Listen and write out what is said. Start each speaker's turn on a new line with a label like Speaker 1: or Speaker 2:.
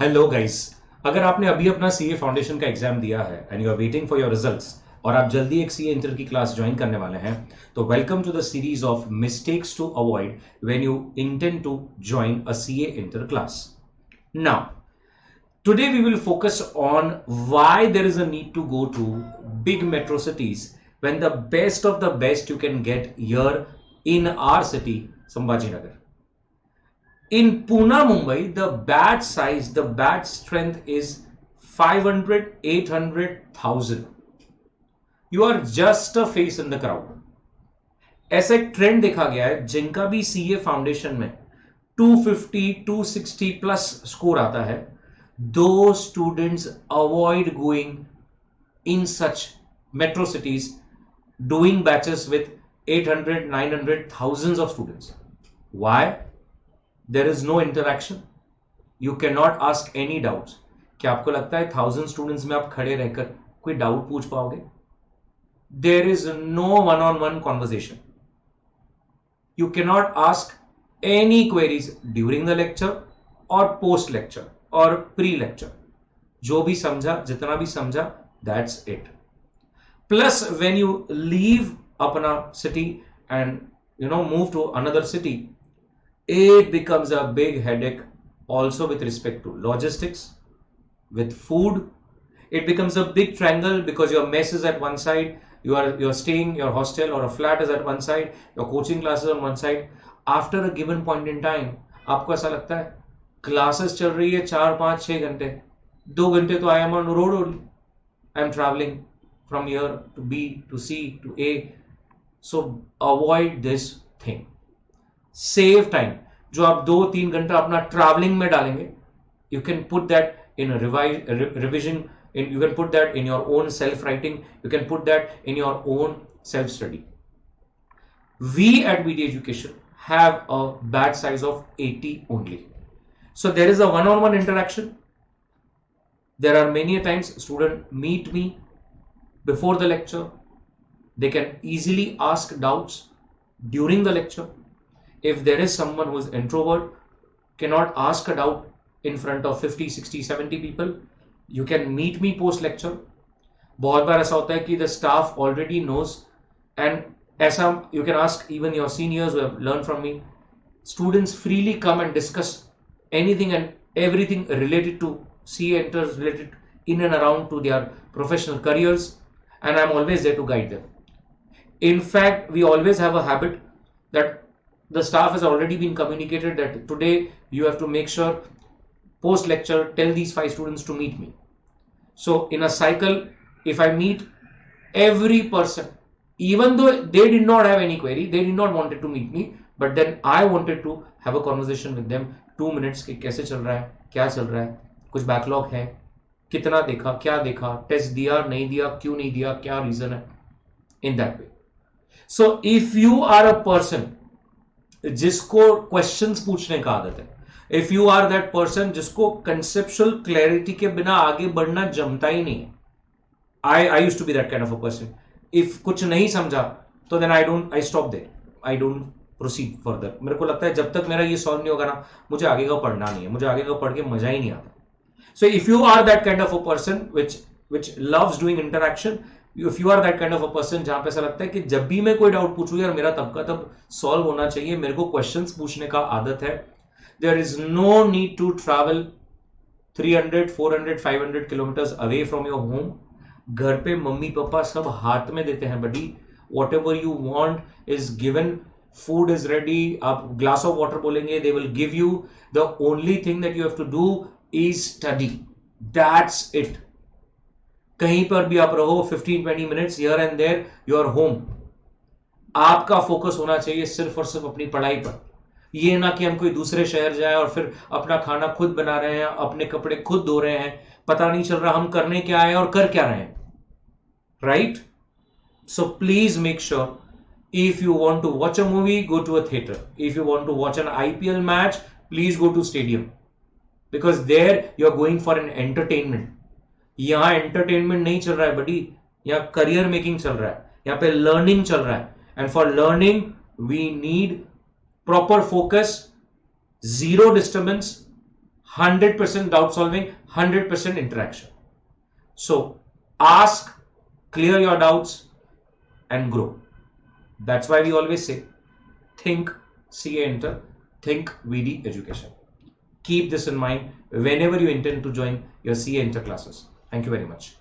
Speaker 1: Hello guys. अगर आपने अभी अपना सीए फाउंडेशन का एग्जाम दिया है and you are waiting for your results और आप जल्दी एक सीए इंटर की क्लास ज्वाइन करने वाले हैं, तो welcome to the series of mistakes to avoid when you intend to join a CA inter class. Now today we will focus on why there is a need to go to big metro cities when the best of the best you can get here in our city, Sambhajinagar. In Pune, Mumbai, the batch size, the batch strength is 500, 800,000. You are just a face in the crowd. ऐसा एक trend देखा गया है जिनका भी CA foundation में 250, 260 plus score आता है, दो students avoid going in such metro cities doing batches with 800, 900, thousands of students. Why? There is no interaction. You cannot ask any doubts. क्या आपको लगता है 1000 स्टूडेंट्स में आप खड़े रहकर कोई डाउट पूछ पाओगे? There is no one-on-one conversation. You cannot ask any queries during the lecture or post lecture or pre-lecture. जो भी समझा, जितना भी समझा, that's it. Plus, when you leave अपना city and move to another city, it becomes a big headache also with respect to logistics, with food. It becomes a big triangle because your mess is at one side, you're staying, your hostel or a flat is at one side, your coaching classes on one side. After a given point in time, आपको ऐसा लगता है classes चल रही है 4-5-6 घंटे, 2 घंटे तो I am on road only. I am traveling from here to B to C to A. So avoid this thing. Save time. जो आप 2-3 घंटा अपना ट्रैवलिंग में डालेंगे, you can put that in revision, you can put that in your own self writing, you can put that in your own self study. We at BD Education have a batch size of 80 only. So there is a one-on-one interaction. There are many times students meet me before the lecture. They can easily ask doubts during the lecture. If there is someone who is introvert, cannot ask a doubt in front of 50, 60, 70 people, you can meet me post lecture. बहुत बार ऐसा होता है कि the staff already knows, and ऐसा you can ask even your seniors who have learned from me. Students freely come and discuss anything and everything related to CA enters, related in and around to their professional careers, and I'm always there to guide them. In fact, we always have a habit that the staff has already been communicated that today you have to make sure post lecture tell these 5 students to meet me. So in a cycle, if I meet every person, even though they did not have any query, they did not wanted to meet me, but then I wanted to have a conversation with them 2 minutes कि कैसे चल रहा है, क्या चल रहा है, कुछ बैकलॉग है, कितना देखा, क्या देखा, टेस्ट दिया, नहीं दिया, क्यों नहीं दिया, क्या रीजन है, in that way. So if you are a person जिसको क्वेश्चंस पूछने का आदत है, if you are that person जिसको कंसेप्चुअल क्लैरिटी के बिना आगे बढ़ना जमता ही नहीं है, I used to be that kind of a person. If कुछ नहीं समझा तो then I stop there, I don't proceed further. मेरे को लगता है जब तक मेरा ये सॉल्व नहीं होगा ना, मुझे आगे का पढ़ना नहीं है, मुझे आगे का पढ़ के मजा ही नहीं आता. So if you are that kind of a person which loves doing interaction, if you are that kind of a person जहां पे ऐसा लगता है कि जब भी मैं कोई डाउट पूछूं यार मेरा तब का तब सॉल्व होना चाहिए, मेरे को क्वेश्चंस पूछने का आदत है, there is no need to travel 300, 400, 500 kilometres away from your home. घर पे मम्मी पापा सब हाथ में देते हैं buddy. Whatever you want is given, food is ready, आप ग्लास ऑफ वाटर बोलेंगे they will give you. The only thing that you have to do is study, that's it. कहीं पर भी आप रहो 15-20 minutes here and there, you are home. आपका focus होना चाहिए सिर्फ और सिर्फ अपनी पढ़ाई पर. ये ना कि हम कोई दूसरे शहर जाए और फिर अपना खाना खुद बना रहे हैं, अपने कपड़े खुद धो रहे हैं, पता नहीं चल रहा हम करने क्या आए और कर क्या रहे हैं, right? So please make sure, if you want to watch a movie, go to a theatre. If you want to watch an IPL match, please go to stadium, because there you are going for an entertainment. यहां entertainment नहीं चल रहा है बडी, यहां career making चल रहा है, यहां पे लर्निंग चल रहा है. And for learning we need proper focus, zero disturbance, 100% doubt solving, 100% interaction. So ask, clear your doubts, and grow. That's why we always say, think CA Inter, think VD education. Keep this in mind whenever you intend to join your CA Inter classes. Thank you very much.